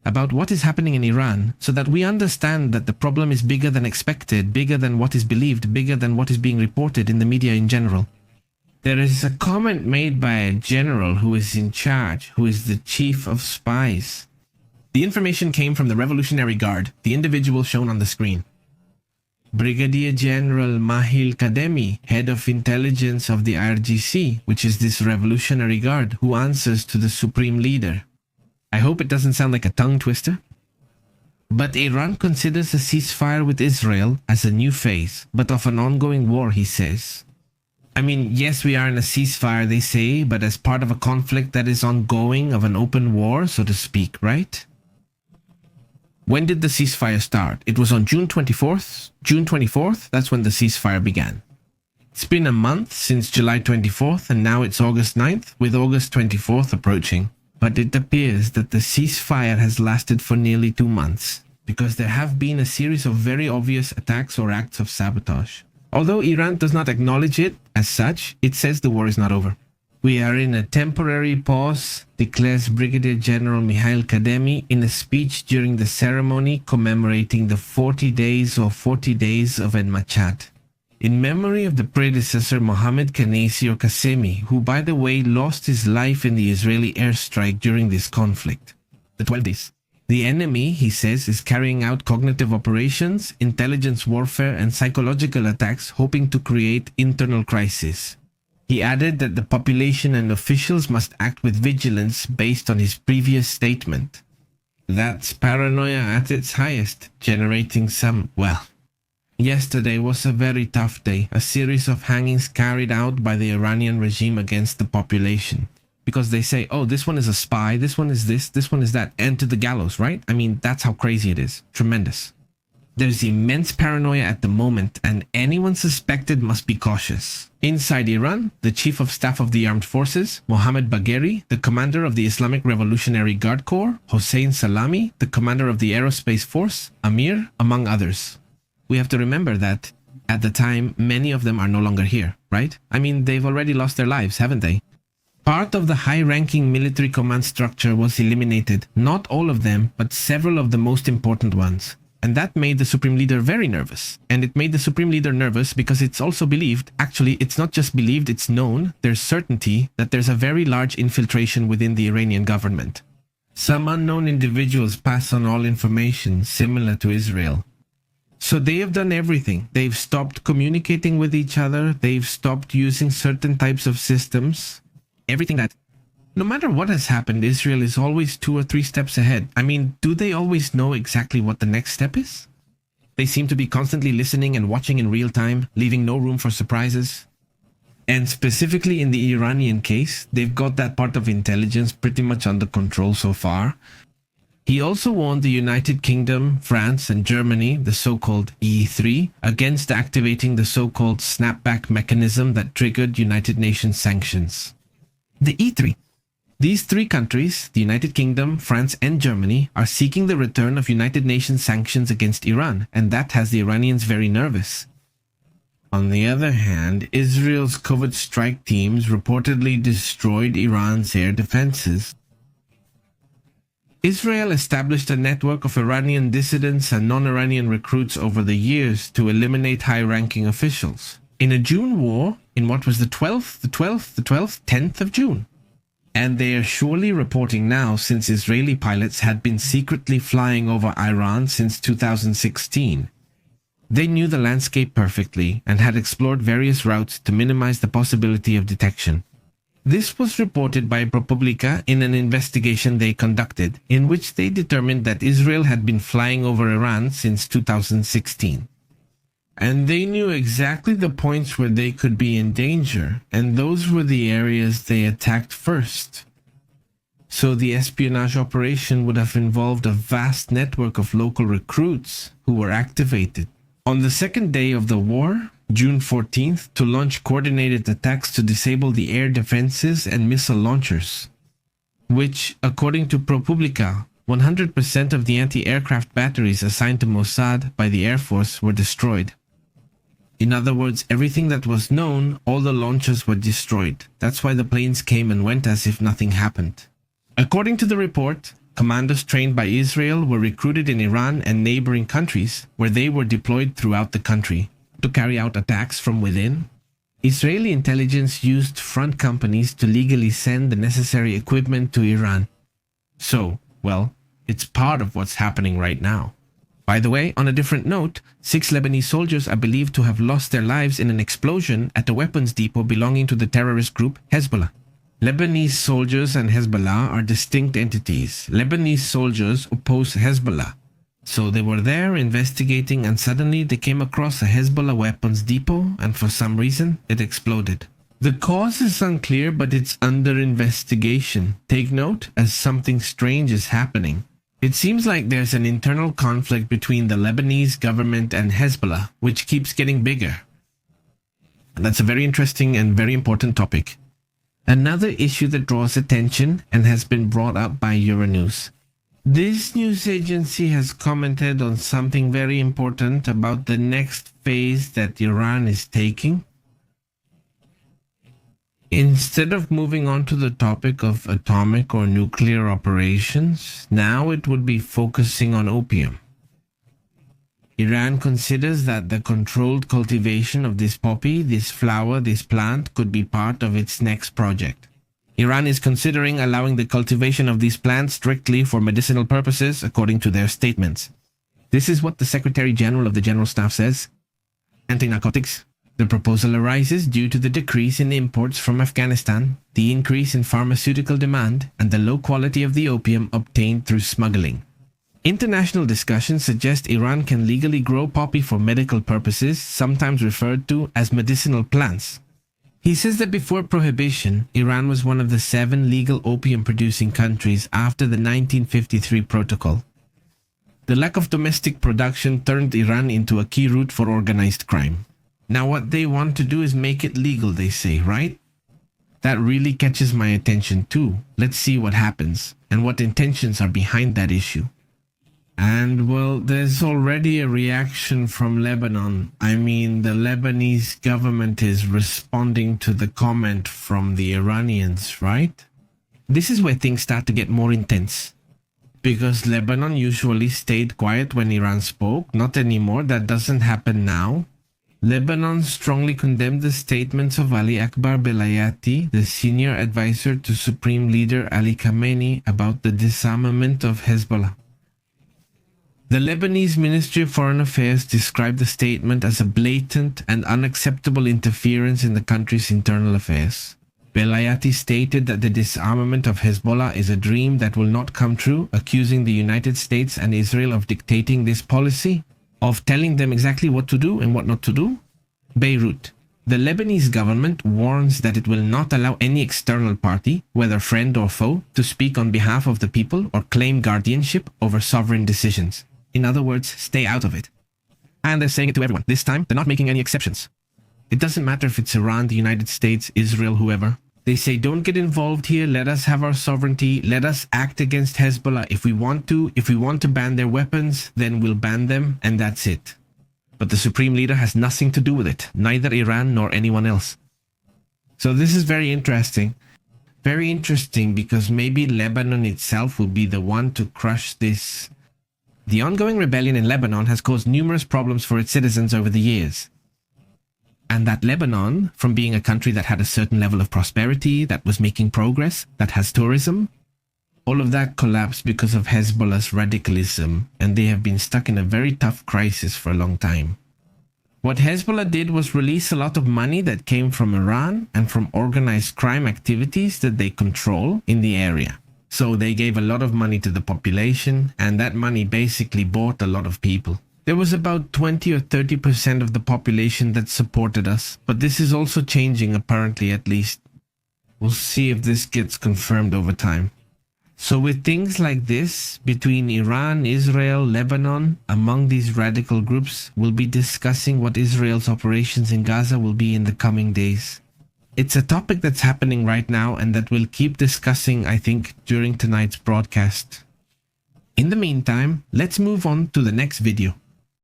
about what is happening in Iran so that we understand that the problem is bigger than expected, bigger than what is believed, bigger than what is being reported in the media in general. There is a comment made by a general who is in charge, who is the chief of spies. The information came from the Revolutionary Guard, the individual shown on the screen. Brigadier General Mahil Kademi, head of intelligence of the IRGC, which is this Revolutionary Guard, who answers to the supreme leader. I hope it doesn't sound like a tongue twister. But Iran considers a ceasefire with Israel as a new phase, but of an ongoing war, he says. I mean, yes, we are in a ceasefire, they say, but as part of a conflict that is ongoing, of an open war, so to speak, right? When did the ceasefire start? It was on June 24th. June 24th, that's when the ceasefire began. It's been a month since July 24th, and now it's August 9th, with August 24th approaching. But it appears that the ceasefire has lasted for nearly 2 months, because there have been a series of very obvious attacks or acts of sabotage. Although Iran does not acknowledge it as such, it says the war is not over. We are in a temporary pause, declares Brigadier General Mikhail Kademi in a speech during the ceremony commemorating the 40 days of En Machat, in memory of the predecessor Mohammad Khanesi or Qasemi, who by the way lost his life in the Israeli airstrike during this conflict. The 12 days. The enemy, he says, is carrying out cognitive operations, intelligence warfare, and psychological attacks, hoping to create internal crisis. He added that the population and officials must act with vigilance based on his previous statement. That's paranoia at its highest, generating some, well, yesterday was a very tough day, a series of hangings carried out by the Iranian regime against the population. Because they say, oh, this one is a spy, this one is this one is that, and to the gallows, right? I mean, that's how crazy it is. Tremendous. There's immense paranoia at the moment, and anyone suspected must be cautious. Inside Iran, the Chief of Staff of the Armed Forces, Mohammad Bagheri, the Commander of the Islamic Revolutionary Guard Corps, Hossein Salami, the Commander of the Aerospace Force, Amir, among others. We have to remember that, at the time, many of them are no longer here, right? I mean, they've already lost their lives, haven't they? Part of the high-ranking military command structure was eliminated, not all of them, but several of the most important ones. And that made the Supreme Leader very nervous. And it made the Supreme Leader nervous because it's also believed, actually it's not just believed, it's known, there's certainty that there's a very large infiltration within the Iranian government. Some unknown individuals pass on all information similar to Israel. So they have done everything. They've stopped communicating with each other, they've stopped using certain types of systems. Everything that, no matter what has happened, Israel is always 2 or 3 steps ahead. I mean, do they always know exactly what the next step is? They seem to be constantly listening and watching in real time, leaving no room for surprises. And specifically in the Iranian case, they've got that part of intelligence pretty much under control so far. He also warned the United Kingdom, France, and Germany, the so-called E3, against activating the so-called snapback mechanism that triggered United Nations sanctions. The E3. These 3 countries, the United Kingdom, France, and Germany, are seeking the return of United Nations sanctions against Iran, and that has the Iranians very nervous. On the other hand, Israel's covert strike teams reportedly destroyed Iran's air defenses. Israel established a network of Iranian dissidents and non-Iranian recruits over the years to eliminate high-ranking officials. In a June war, in what was the 10th of June. And they are surely reporting now, since Israeli pilots had been secretly flying over Iran since 2016. They knew the landscape perfectly and had explored various routes to minimize the possibility of detection. This was reported by ProPublica in an investigation they conducted, in which they determined that Israel had been flying over Iran since 2016. And they knew exactly the points where they could be in danger, and those were the areas they attacked first. So the espionage operation would have involved a vast network of local recruits who were activated. On the second day of the war, June 14th, to launch coordinated attacks to disable the air defenses and missile launchers, which, according to ProPublica, 100% of the anti-aircraft batteries assigned to Mossad by the Air Force were destroyed. In other words, everything that was known, all the launchers were destroyed. That's why the planes came and went as if nothing happened. According to the report, Commandos trained by Israel were recruited in Iran and neighboring countries, where they were deployed throughout the country to carry out attacks from within. Israeli intelligence used front companies to legally send the necessary equipment to Iran. So, well, it's part of what's happening right now. By the way, on a different note, 6 Lebanese soldiers are believed to have lost their lives in an explosion at a weapons depot belonging to the terrorist group Hezbollah. Lebanese soldiers and Hezbollah are distinct entities. Lebanese soldiers oppose Hezbollah. So they were there investigating, and suddenly they came across a Hezbollah weapons depot, and for some reason it exploded. The cause is unclear, but it's under investigation. Take note, as something strange is happening. It seems like there's an internal conflict between the Lebanese government and Hezbollah, which keeps getting bigger. And that's a very interesting and very important topic. Another issue that draws attention and has been brought up by Euronews. This news agency has commented on something very important about the next phase that Iran is taking. Instead of moving on to the topic of atomic or nuclear operations, now it would be focusing on opium. Iran considers that the controlled cultivation of this poppy, this flower, this plant could be part of its next project. Iran is considering allowing the cultivation of these plants strictly for medicinal purposes, according to their statements. This is what the Secretary General of the General Staff says. Anti-narcotics. The proposal arises due to the decrease in imports from Afghanistan, the increase in pharmaceutical demand, and the low quality of the opium obtained through smuggling. International discussions suggest Iran can legally grow poppy for medical purposes, sometimes referred to as medicinal plants. He says that before prohibition, Iran was one of the 7 legal opium-producing countries after the 1953 protocol. The lack of domestic production turned Iran into a key route for organized crime. Now what they want to do is make it legal, they say, right? That really catches my attention too. Let's see what happens and what intentions are behind that issue. And well, there's already a reaction from Lebanon. I mean, the Lebanese government is responding to the comment from the Iranians, right? This is where things start to get more intense. Because Lebanon usually stayed quiet when Iran spoke. Not anymore. That doesn't happen now. Lebanon strongly condemned the statements of Ali Akbar Belayati, the senior advisor to Supreme Leader Ali Khamenei, about the disarmament of Hezbollah. The Lebanese Ministry of Foreign Affairs described the statement as a blatant and unacceptable interference in the country's internal affairs. Belayati stated that the disarmament of Hezbollah is a dream that will not come true, accusing the United States and Israel of dictating this policy, of telling them exactly what to do and what not to do. Beirut. The Lebanese government warns that it will not allow any external party, whether friend or foe, to speak on behalf of the people or claim guardianship over sovereign decisions. In other words, stay out of it. And they're saying it to everyone. This time, they're not making any exceptions. It doesn't matter if it's Iran, the United States, Israel, whoever. They say, don't get involved here, let us have our sovereignty, let us act against Hezbollah if we want to ban their weapons, then we'll ban them, and that's it. But the Supreme Leader has nothing to do with it, neither Iran nor anyone else. So this is very interesting. Very interesting because maybe Lebanon itself will be the one to crush this. The ongoing rebellion in Lebanon has caused numerous problems for its citizens over the years. And that Lebanon, from being a country that had a certain level of prosperity, that was making progress, that has tourism, all of that collapsed because of Hezbollah's radicalism, and they have been stuck in a very tough crisis for a long time. What Hezbollah did was release a lot of money that came from Iran and from organized crime activities that they control in the area. So they gave a lot of money to the population, and that money basically bought a lot of people. There was about 20 or 30% of the population that supported us, but this is also changing apparently, at least. We'll see if this gets confirmed over time. So with things like this, between Iran, Israel, Lebanon, among these radical groups, we'll be discussing what Israel's operations in Gaza will be in the coming days. It's a topic that's happening right now and that we'll keep discussing, I think, during tonight's broadcast. In the meantime, let's move on to the next video.